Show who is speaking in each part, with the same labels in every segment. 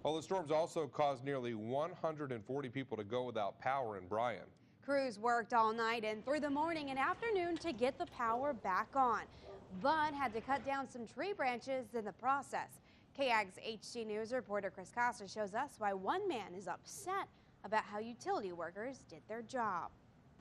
Speaker 1: Well, the storms also caused nearly 140 people to go without power in Bryan.
Speaker 2: Crews worked all night and through the morning and afternoon to get the power back on, but had to cut down some tree branches in the process. KAG's HD News reporter Chris Costa shows us why one man is upset about how utility workers did their job.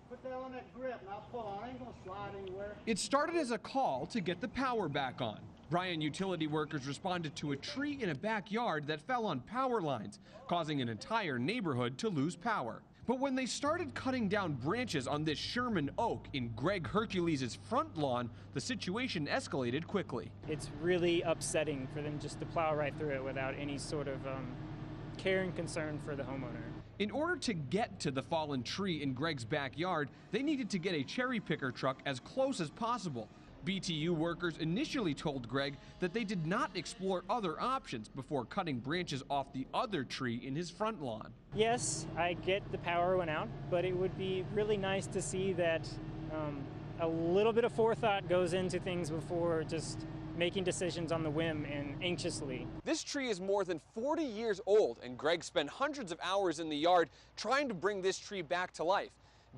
Speaker 3: Put that on that grip and I'll pull on. I ain't gonna slide anywhere.
Speaker 4: It started as a call to get the power back on. Bryan utility workers responded to a tree in a backyard that fell on power lines, causing an entire neighborhood to lose power. But when they started cutting down branches on this Sherman oak in Greg Hercules' front lawn, the situation escalated quickly.
Speaker 5: It's really upsetting for them just to plow right through it without any sort of care and concern for the homeowner.
Speaker 4: In order to get to the fallen tree in Greg's backyard, they needed to get a cherry picker truck as close as possible. BTU workers initially told Greg that they did not explore other options before cutting branches off the other tree in his front lawn.
Speaker 5: Yes, I get the power went out, but it would be really nice to see that a little bit of forethought goes into things before just making decisions on the whim and anxiously.
Speaker 6: This tree is more than 40 years old, and Greg spent hundreds of hours in the yard trying to bring this tree back to life.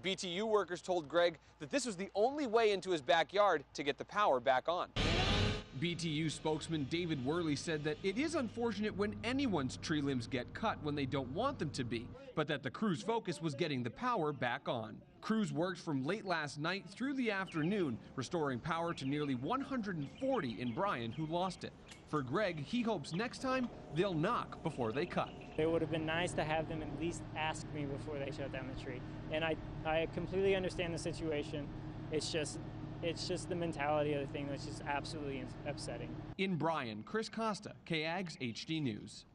Speaker 6: BTU workers told Greg that this was the only way into his backyard to get the power back on.
Speaker 4: BTU spokesman David Worley said that it is unfortunate when anyone's tree limbs get cut when they don't want them to be, but that the crew's focus was getting the power back on. Crews worked from late last night through the afternoon, restoring power to nearly 140 in Bryan who lost it. For Greg, he hopes next time they'll knock before they cut.
Speaker 5: It would have been nice to have them at least ask me before they shut down the tree. And I completely understand the situation. It's just the mentality of the thing that's just absolutely upsetting.
Speaker 4: In Bryan, Chris Costa, KAG's HD News.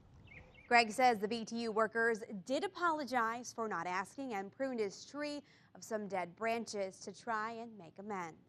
Speaker 2: Greg says the BTU workers did apologize for not asking and pruned his tree of some dead branches to try and make amends.